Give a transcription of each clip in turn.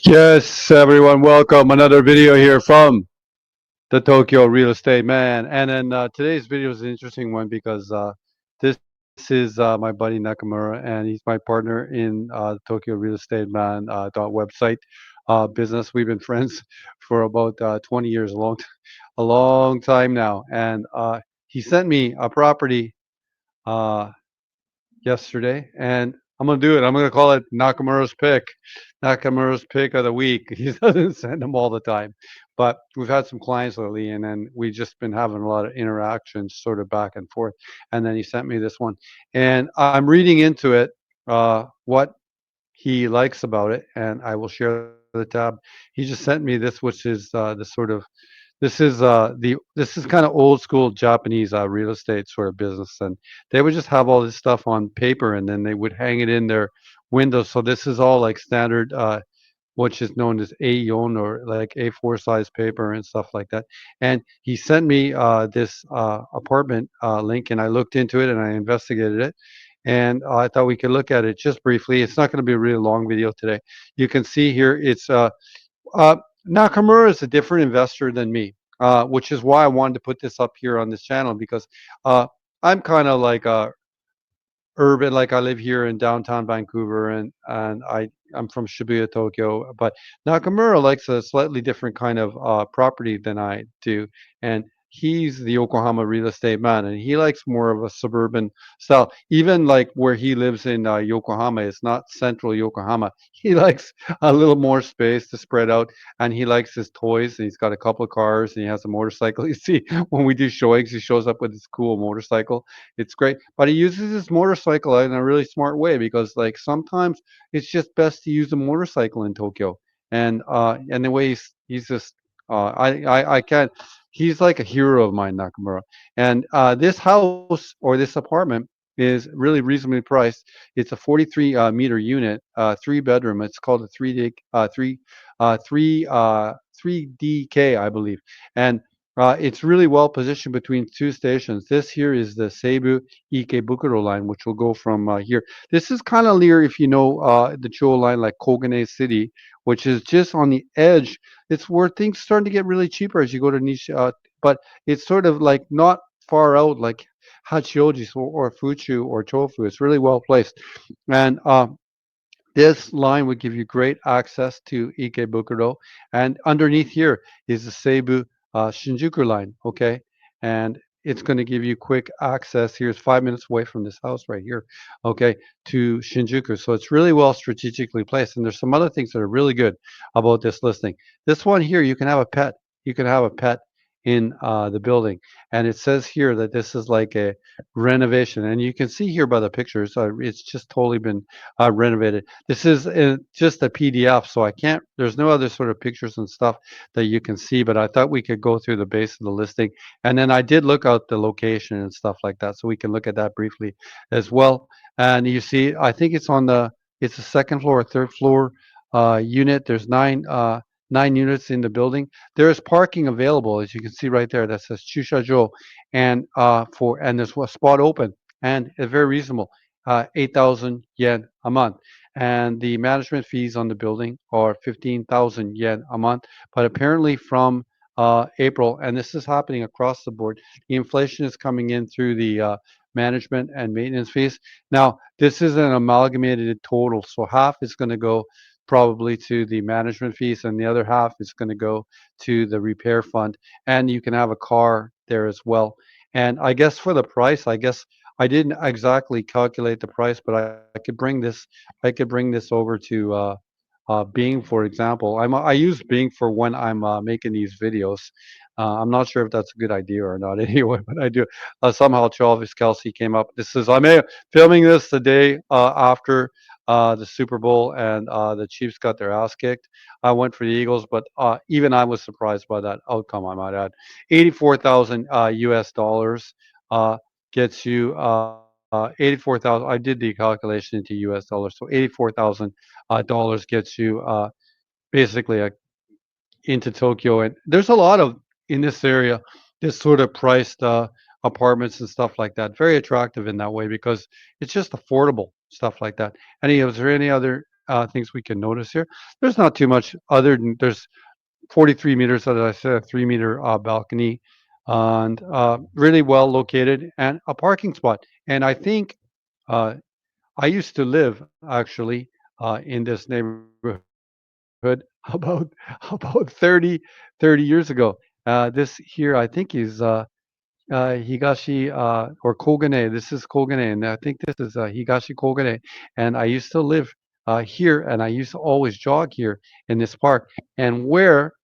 Yes, everyone, welcome. Another video here from the Tokyo Real Estate Man. And then today's video is an interesting one because this is my buddy Nakamura, and he's my partner in the Tokyo Real Estate Man website business. We've been friends for about 20 years, a long time now. And he sent me a property uh, yesterday, and I'm gonna do it. I'm gonna call it Nakamura's pick of the week. He doesn't send them all the time, but we've had some clients lately, and then we've just been having a lot of interactions, sort of back and forth. And then he sent me this one, and I'm reading into it what he likes about it, and I will share the tab. He just sent me this, which is the sort of this is kind of old school Japanese real estate sort of business, and they would just have all this stuff on paper, and then they would hang it in their windows. So this is all like standard, which is known as A4 or like A4 size paper and stuff like that. And he sent me this apartment link, and I looked into it and I investigated it. And I thought we could look at it just briefly. It's not going to be a really long video today. You can see here it's uh, Nakamura is a different investor than me, which is why I wanted to put this up here on this channel because uh, I'm kind of like urban. Like I live here in downtown Vancouver, and I'm from Shibuya, Tokyo. But Nakamura likes a slightly different kind of property than I do, and he's the Yokohama real estate man, and he likes more of a suburban style. Even like where he lives in Yokohama, it's not central Yokohama. He likes a little more space to spread out, and he likes his toys. And he's got a couple of cars, and he has a motorcycle. You see, when we do showings, he shows up with his cool motorcycle. It's great, but he uses his motorcycle in a really smart way because, like, sometimes it's just best to use a motorcycle in Tokyo. And the way he's just I can't. He's like a hero of mine, Nakamura. And this house or this apartment is really reasonably priced. It's a 43 meter unit, 3 bedroom. It's called a 3DK, I believe. And it's really well positioned between two stations. This here is the Seibu Ikebukuro line, which will go from here. This is kind of near, if you know the Chuo line, like Kogane City, which is just on the edge. It's where things starting to get really cheaper as you go to Nishi, but it's sort of like not far out, like Hachioji or Fuchu or Chofu. It's really well placed, and this line would give you great access to Ikebukuro, and underneath here is the Seibu Shinjuku Line. Okay, and it's going to give you quick access. Here's 5 minutes away from this house right here. Okay, to Shinjuku. So it's really well strategically placed. And there's some other things that are really good about this listing. This one here, you can have a pet. You can have a pet in the building, and it says here that this is like a renovation. And you can see here by the pictures, it's just totally been renovated. This is just a PDF, so I can't. There's no other sort of pictures and stuff that you can see. But I thought we could go through the base of the listing, and then I did look out the location and stuff like that, so we can look at that briefly as well. And you see, I think it's on the. It's a second floor or third floor unit. There's nine units in the building. There is parking available, as you can see right there. That says Chushajo, and there's a spot open, and it's very reasonable. 8,000 yen a month. And the management fees on the building are 15,000 yen a month. But apparently from April, and this is happening across the board, the inflation is coming in through the management and maintenance fees. Now, this is an amalgamated total, so half is going to go probably to the management fees, and the other half is going to go to the repair fund. And you can have a car there as well. And I guess for the price, I guess I didn't exactly calculate the price, but I could bring this. I could bring this over to Bing, for example. I use Bing for when I'm making these videos. I'm not sure if that's a good idea or not. Anyway, but I do. Somehow Travis Kelsey came up. This is I'm filming this the day after the Super Bowl, and the Chiefs got their ass kicked. I went for the Eagles, but even I was surprised by that outcome. I might add, 84,000 U.S. dollars. Gets you 84,000. I did the calculation into U.S. dollars, so 84,000 dollars gets you basically into Tokyo. And there's a lot of in this area, this sort of priced apartments and stuff like that. Very attractive in that way because it's just affordable stuff like that. Is there any other things we can notice here. There's not too much other than there's 43 meters, as I said, a 3 meter balcony, and really well located, and a parking spot. And I think uh, I used to live actually in this neighborhood about about 30 years ago. This here, I think, is Higashi or Kogane. This is Kogane, and I think this is Higashi Kogane. And I used to live here, and I used to always jog here in this park. And where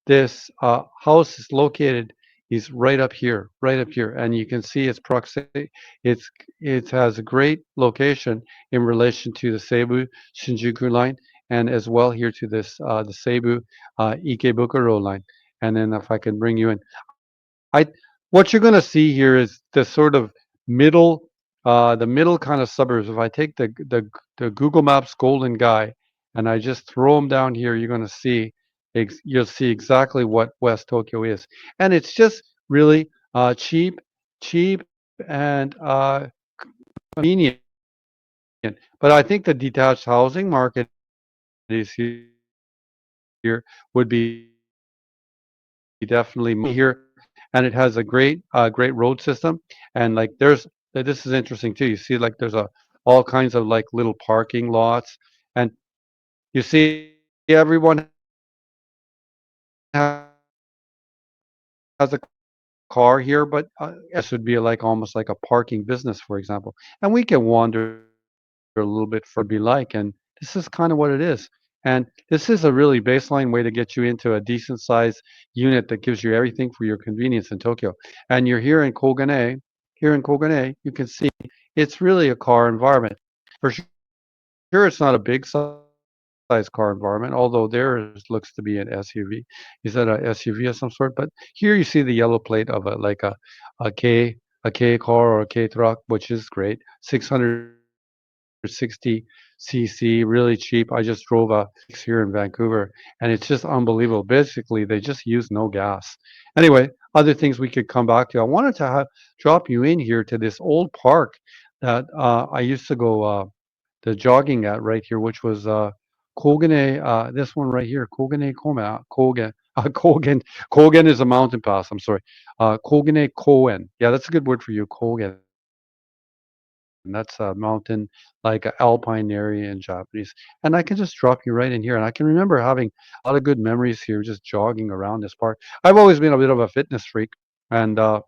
this house is located is right up here, and you can see its proximity. It's it has a great location in relation to the Seibu Shinjuku Line, and as well here to this the Seibu Ikebukuro Line. And then if I can bring you in, I what you're going to see here is the sort of middle, the middle kind of suburbs. If I take the Google Maps golden guy and I just throw him down here, you're going to see you'll see exactly what West Tokyo is, and it's just really cheap and convenient. But I think the detached housing market is here would be definitely much more here, and it has a great road system, and like this is interesting too. You see like there's a all kinds of like little parking lots, and you see everyone has a car here, but as you can see this would be like almost like a parking business, for example, and we can wander a little bit further and see what it would be like, and this is kind of what it is. And this is a really baseline way to get you into a decent sized unit that gives you everything for your convenience in Tokyo. And you're here in Kogane. Here in Kogane, you can see it's really a car environment. For sure, it's not a big size car environment, although there looks to be an SUV. Is that a SUV of some sort? But here you see the yellow plate of a K car or a K truck, which is great. 660 cc, really cheap. I just drove a here in Vancouver, and it's just unbelievable. Basically, they just use no gas. Anyway, other things we could come back to. I wanted to drop you in here to this old park that I used to go the jogging at right here, which was Kogane. This one right here, Kogane Koma, Kogen. Kogen is a mountain pass. I'm sorry. Kogane Koen. Yeah, that's a good word for you, Kogen. That's a mountain, like an alpine area in Japanese. And I can just drop you right in here. And I can remember having a lot of good memories here, just jogging around this park. I've always been a bit of a fitness freak, and although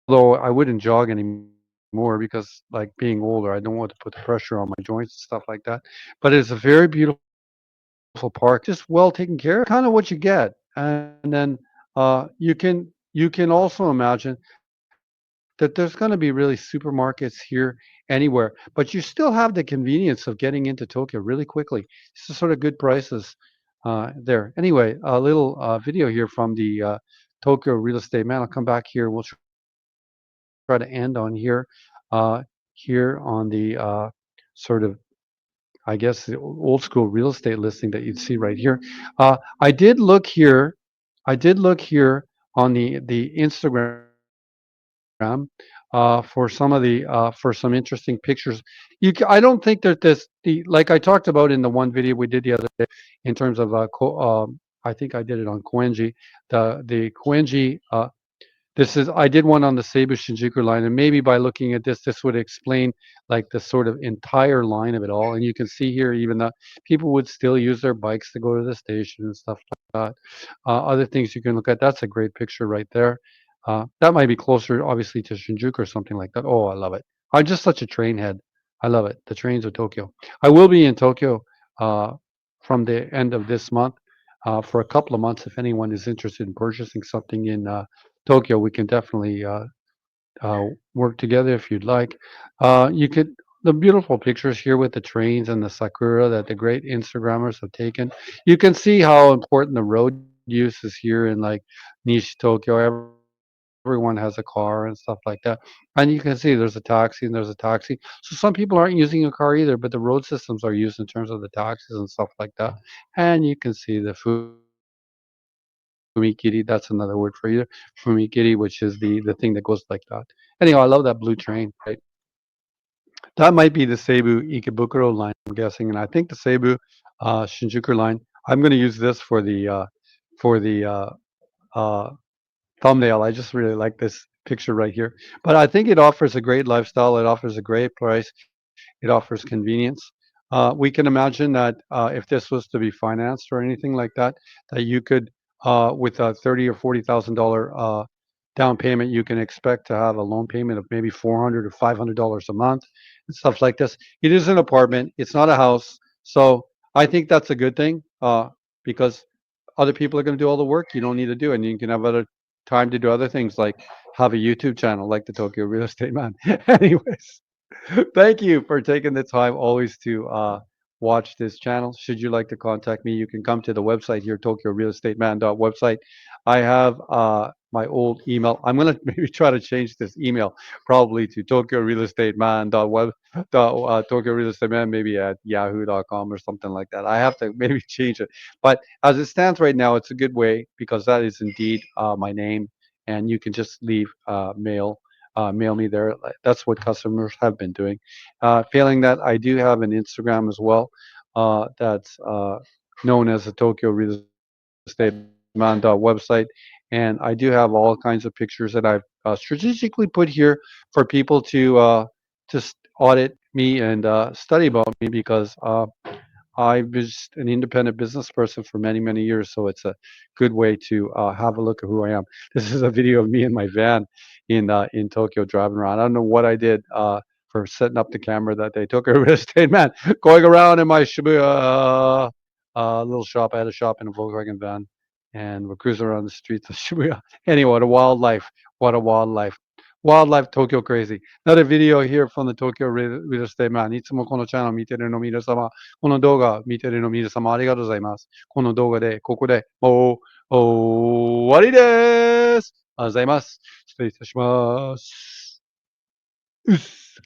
I wouldn't jog anymore because, like, being older, I don't want to put the pressure on my joints and stuff like that. But it's a very beautiful park, just well taken care of, and kind of what you get. And then you can also imagine that there's going to be really supermarkets here anywhere, but you still have the convenience of getting into Tokyo really quickly. This is sort of good prices there. Anyway, a little video here from the Tokyo real estate man. I'll come back here. We'll try to end on here on the sort of, I guess, the old school real estate listing that you'd see right here. I did look here. On the Instagram for some of the for some interesting pictures. I don't think that like I talked about in the one video we did the other day in terms of I think I did it on Koenji, the Koenji. This is I did one on the Seibu Shinjuku line, and maybe by looking at this, this would explain like the sort of entire line of it all. And you can see here even that people would still use their bikes to go to the station and stuff like that. Other things you can look at. That's a great picture right there. That might be closer, obviously, to Shinjuku or something like that. Oh, I love it. I'm just such a train head. I love it. The trains of Tokyo. I will be in Tokyo uh, from the end of this month for a couple of months. If anyone is interested in purchasing something in Tokyo, we can definitely work together if you'd like. You could the beautiful pictures here with the trains and the sakura that the great Instagrammers have taken. You can see how important the road use is here in like Nishi Tokyo. Everyone has a car and stuff like that, and you can see there's a taxi and there's a taxi. So some people aren't using a car either, but the road systems are used in terms of the taxis and stuff like that. And you can see the fumikiri. That's another word for you. Fumikiri, which is the thing that goes like that. Anyhow, I love that blue train, right? That might be the Seibu Ikebukuro line, I'm guessing, and I think the Seibu Shinjuku line. I'm going to use this for the uh, thumbnail. I just really like this picture right here. But I think it offers a great lifestyle. It offers a great price. It offers convenience. We can imagine that if this was to be financed or anything like that, that you could, with a $30,000 or $40,000 down payment, you can expect to have a loan payment of maybe $400 or $500 a month and stuff like this. It is an apartment. It's not a house. So I think that's a good thing because other people are going to do all the work you don't need to do, and you can have other time to do other things like have a YouTube channel like the Tokyo Real Estate Man. Anyways, thank you for taking the time always to watch this channel. Should you like to contact me, you can come to the website here, TokyoRealEstateMan.website. I have my old email. I'm gonna maybe try to change this email probably to Tokyo Real Estate Man, maybe at yahoo.com or something like that. I have to maybe change it. But as it stands right now, it's a good way because that is indeed my name, and you can just leave mail me there. That's what customers have been doing. Failing that, I do have an Instagram as well. That's known as the Tokyo Real Estate Man website, and I do have all kinds of pictures that I've strategically put here for people to audit me and study about me because I was an independent business person for many, many years, so it's a good way to have a look at who I am. This is a video of me in my van in Tokyo driving around. I don't know what I did for setting up the camera that they took a real estate man going around in my Shibuya little shop. I had a shop in a Volkswagen van, and we're cruising around the streets of Shibuya. Anyway, what a wildlife! What a wildlife! Wildlife Tokyo crazy. Another video here from the Tokyo Real Estate Man. いつもこのチャンネルを見てるの皆様、この動画を見てるの皆様ありがとうございます。この動画でここでもう終わりです。ありがとうございます。失礼いたします。うっす。